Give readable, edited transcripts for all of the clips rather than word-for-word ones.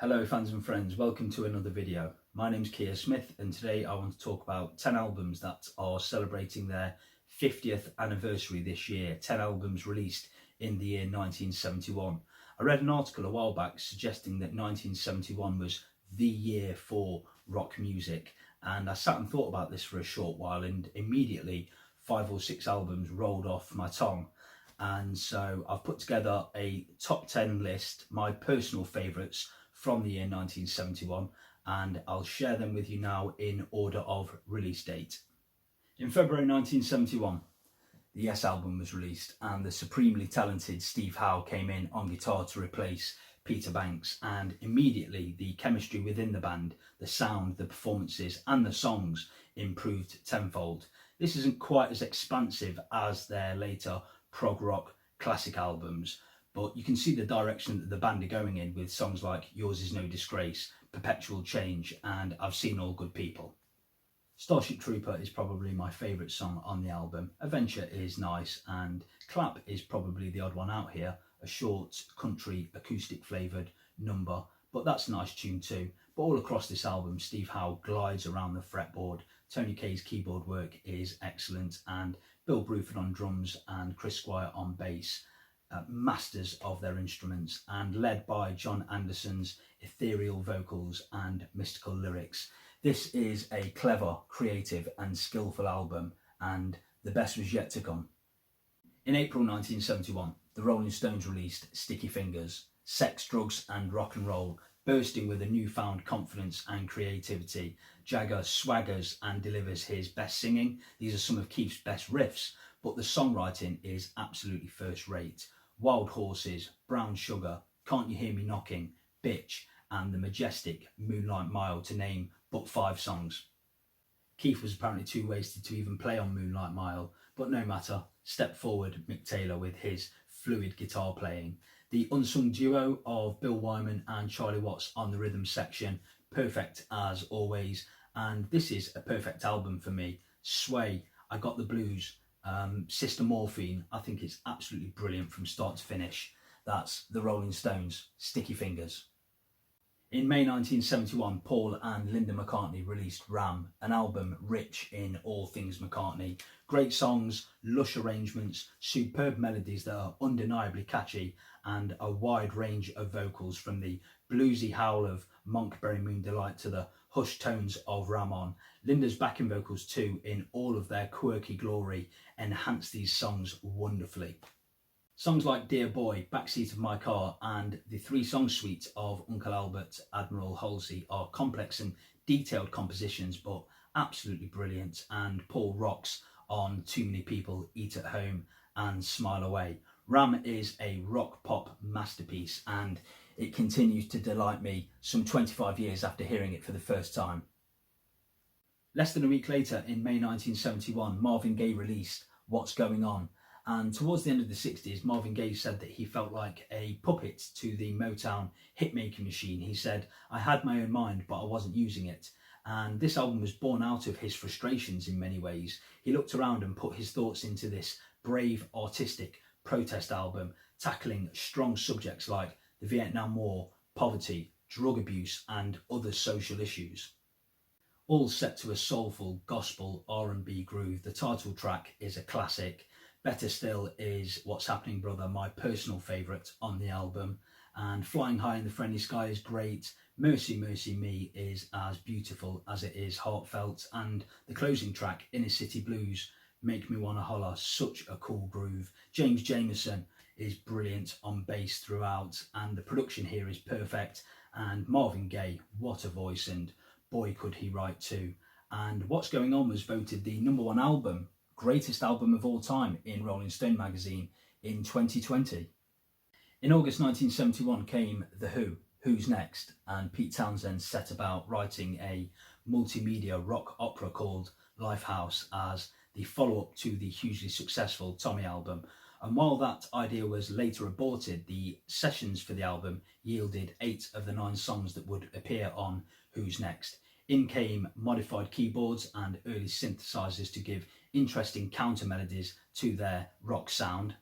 Hello fans and friends, welcome to another video. My name's Keir Smith and today I want to talk about 10 albums that are celebrating their 50th anniversary this year, 10 albums released in the year 1971. I read an article a while back suggesting that 1971 was the year for rock music, and I sat and thought about this for a short while and immediately 5 or 6 albums rolled off my tongue. And so I've put together a top 10 list, my personal favourites from the year 1971, and I'll share them with you now in order of release date. In February 1971, the Yes album was released and the supremely talented Steve Howe came in on guitar to replace Peter Banks, and immediately the chemistry within the band, the sound, the performances and the songs improved tenfold. This isn't quite as expansive as their later prog rock classic albums, but you can see the direction that the band are going in with songs like Yours Is No Disgrace, Perpetual Change and I've Seen All Good People. Starship Trooper is probably my favourite song on the album. Adventure is nice and Clap is probably the odd one out here, a short country acoustic flavoured number, but that's a nice tune too. But all across this album, Steve Howe glides around the fretboard, Tony Kaye's keyboard work is excellent, and Bill Bruford on drums and Chris Squire on bass. Masters of their instruments and led by John Anderson's ethereal vocals and mystical lyrics. This is a clever, creative and skillful album, and the best was yet to come. In April 1971, the Rolling Stones released Sticky Fingers. Sex, drugs and rock and roll, bursting with a newfound confidence and creativity. Jagger swaggers and delivers his best singing. These are some of Keith's best riffs, but the songwriting is absolutely first rate. Wild Horses, Brown Sugar, Can't You Hear Me Knocking, Bitch and the majestic Moonlight Mile, to name but 5 songs. Keith was apparently too wasted to even play on Moonlight Mile, but no matter, step forward Mick Taylor with his fluid guitar playing. The unsung duo of Bill Wyman and Charlie Watts on the rhythm section, perfect as always, and this is a perfect album for me. Sway, I Got the Blues, Sister Morphine, I think it's absolutely brilliant from start to finish. That's the Rolling Stones, Sticky Fingers. In May 1971, Paul and Linda McCartney released Ram, an album rich in all things McCartney. Great songs, lush arrangements, superb melodies that are undeniably catchy, and a wide range of vocals from the bluesy howl of Monkberry Moon Delight to the hushed tones of Ramon. Linda's backing vocals too, in all of their quirky glory, enhance these songs wonderfully. Songs like Dear Boy, Backseat of My Car and the 3-song suite of Uncle Albert, Admiral Halsey are complex and detailed compositions, but absolutely brilliant, and Paul rocks on Too Many People Eat at Home and Smile Away. Ram is a rock pop masterpiece and it continues to delight me some 25 years after hearing it for the first time. Less than a week later, in May 1971, Marvin Gaye released What's Going On, and towards the end of the 60s, Marvin Gaye said that he felt like a puppet to the Motown hit-making machine. He said, I had my own mind, but I wasn't using it. And this album was born out of his frustrations in many ways. He looked around and put his thoughts into this brave, artistic protest album, tackling strong subjects like the Vietnam War, poverty, drug abuse and other social issues. All set to a soulful gospel R&B groove. The title track is a classic. Better Still is What's Happening Brother, my personal favourite on the album, and Flying High in the Friendly Sky is great. Mercy Mercy Me is as beautiful as it is heartfelt, and the closing track, Inner City Blues, Make Me Wanna Holler, such a cool groove. James Jamerson is brilliant on bass throughout, and the production here is perfect, and Marvin Gaye, what a voice, and boy could he write too. And What's Going On was voted the #1 album, greatest album of all time in Rolling Stone magazine in 2020. In August 1971 came The Who, Who's Next, and Pete Townsend set about writing a multimedia rock opera called Lifehouse as the follow-up to the hugely successful Tommy album. And while that idea was later aborted, the sessions for the album yielded 8 of the 9 songs that would appear on Who's Next. In came modified keyboards and early synthesizers to give interesting counter melodies to their rock sound.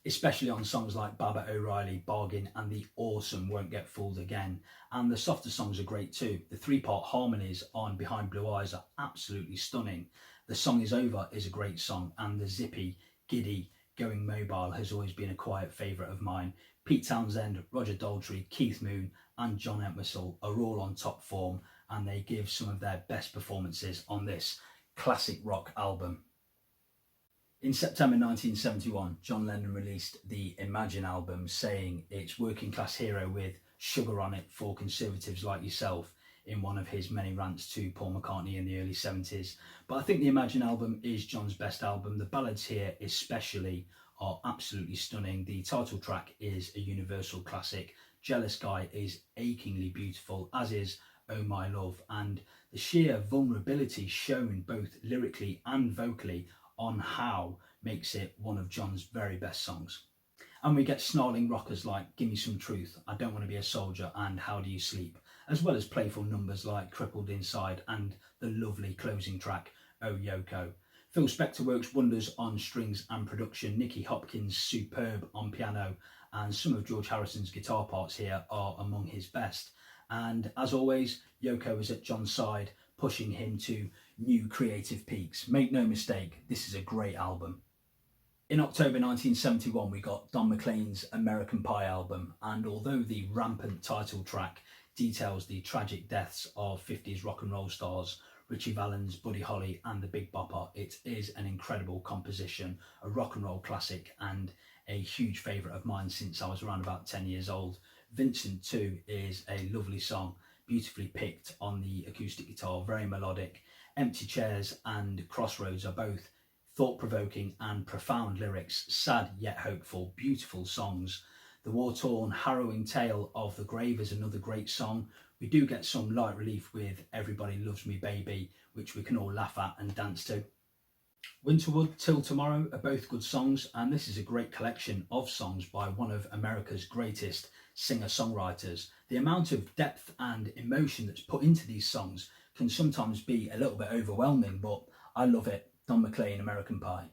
especially on songs like Baba O'Reilly, Bargain and the awesome Won't Get Fooled Again. And the softer songs are great too. The three-part harmonies on Behind Blue Eyes are absolutely stunning. The Song Is Over is a great song, and the zippy, giddy, Going Mobile has always been a quiet favourite of mine. Pete Townsend, Roger Daltrey, Keith Moon and John Entwistle are all on top form, and they give some of their best performances on this classic rock album. In September 1971, John Lennon released the Imagine album, saying it's working class hero with sugar on it for conservatives like yourself, in one of his many rants to Paul McCartney in the early 70s. But I think the Imagine album is John's best album. The ballads here especially are absolutely stunning. The title track is a universal classic. Jealous Guy is achingly beautiful, as is Oh My Love, and the sheer vulnerability shown both lyrically and vocally on How makes it one of John's very best songs. And we get snarling rockers like Gimme Some Truth, I Don't Want to Be a Soldier and How Do You Sleep, as well as playful numbers like Crippled Inside and the lovely closing track Oh Yoko. Phil Spector works wonders on strings and production, Nicky Hopkins superb on piano, and some of George Harrison's guitar parts here are among his best. And as always, Yoko is at John's side, pushing him to new creative peaks. Make no mistake, this is a great album. In October 1971, we got Don McLean's American Pie album, and although the rampant title track details the tragic deaths of 50s rock and roll stars, Ritchie Valens, Buddy Holly and the Big Bopper, it is an incredible composition, a rock and roll classic and a huge favourite of mine since I was around about 10 years old. Vincent too is a lovely song, beautifully picked on the acoustic guitar, very melodic. Empty Chairs and Crossroads are both thought-provoking and profound lyrics, sad yet hopeful, beautiful songs. The war-torn, harrowing tale of the grave is another great song. We do get some light relief with Everybody Loves Me Baby, which we can all laugh at and dance to. Winterwood, Till Tomorrow are both good songs, and this is a great collection of songs by one of America's greatest singer-songwriters. The amount of depth and emotion that's put into these songs can sometimes be a little bit overwhelming, but I love it. Don McLean, American Pie.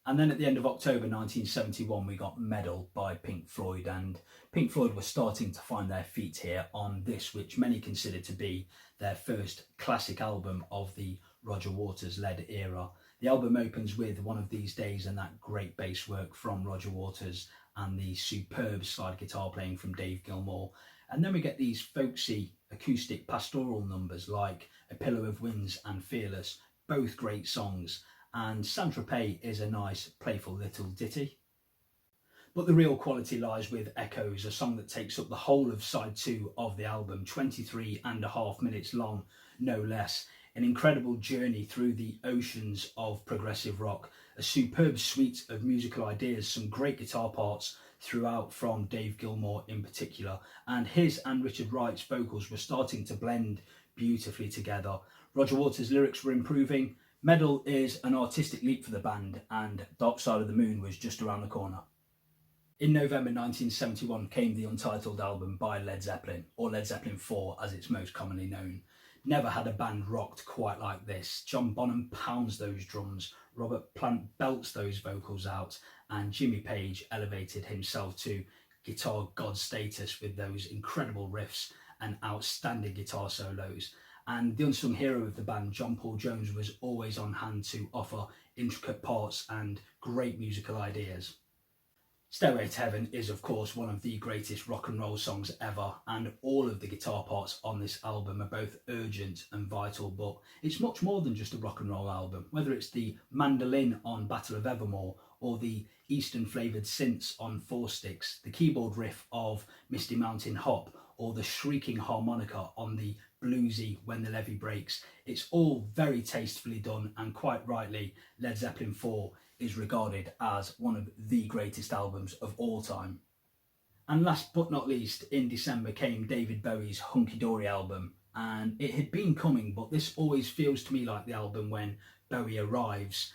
And then at the end of October 1971, we got Medal by Pink Floyd, and Pink Floyd were starting to find their feet here on this, which many consider to be their first classic album of the Roger Waters-led era. The album opens with One of These Days and that great bass work from Roger Waters and the superb slide guitar playing from Dave Gilmour. And then we get these folksy acoustic pastoral numbers like A Pillow of Winds and Fearless, both great songs. And Saint-Tropez is a nice, playful little ditty. But the real quality lies with Echoes, a song that takes up the whole of side 2 of the album, 23.5 minutes long, no less. An incredible journey through the oceans of progressive rock, a superb suite of musical ideas, some great guitar parts throughout from Dave Gilmour in particular, and his and Richard Wright's vocals were starting to blend beautifully together. Roger Waters' lyrics were improving. Medal is an artistic leap for the band, and Dark Side of the Moon was just around the corner. In November 1971 came the Untitled album by Led Zeppelin, or Led Zeppelin 4 as it's most commonly known. Never had a band rocked quite like this. John Bonham pounds those drums, Robert Plant belts those vocals out, and Jimmy Page elevated himself to guitar god status with those incredible riffs and outstanding guitar solos. And the unsung hero of the band, John Paul Jones, was always on hand to offer intricate parts and great musical ideas. Stairway to Heaven is of course one of the greatest rock and roll songs ever, and all of the guitar parts on this album are both urgent and vital, but it's much more than just a rock and roll album. Whether it's the mandolin on Battle of Evermore or the Eastern flavoured synths on Four Sticks, the keyboard riff of Misty Mountain Hop, or the shrieking harmonica on the bluesy When the Levee Breaks, it's all very tastefully done, and quite rightly Led Zeppelin 4 is regarded as one of the greatest albums of all time. And last but not least, in December came David Bowie's Hunky Dory album, and it had been coming, but this always feels to me like the album when Bowie arrives.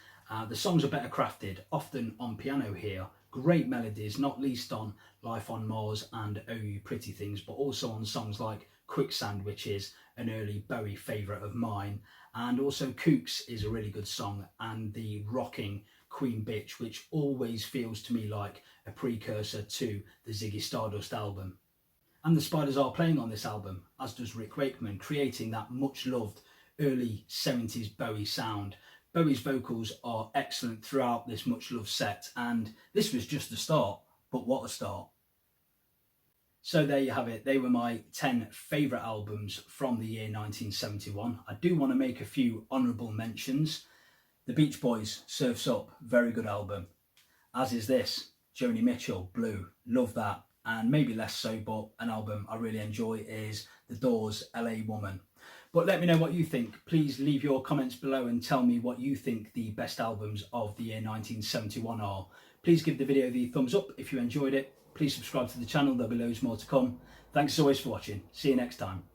The songs are better crafted, often on piano here, great melodies, not least on Life on Mars and Oh You Pretty Things, but also on songs like Quicksand, which is an early Bowie favourite of mine, and also Kooks is a really good song, and the rocking Queen Bitch, which always feels to me like a precursor to the Ziggy Stardust album. And the Spiders are playing on this album, as does Rick Wakeman, creating that much loved early 70s Bowie sound. Bowie's vocals are excellent throughout this much loved set, and this was just the start, but what a start. So there you have it. They were my 10 favourite albums from the year 1971. I do want to make a few honourable mentions. The Beach Boys, Surf's Up, very good album. As is this, Joni Mitchell, Blue, love that. And maybe less so, but an album I really enjoy is The Doors, LA Woman. But let me know what you think. Please leave your comments below and tell me what you think the best albums of the year 1971 are. Please give the video the thumbs up if you enjoyed it. Please subscribe to the channel, there'll be loads more to come. Thanks as always for watching. See you next time.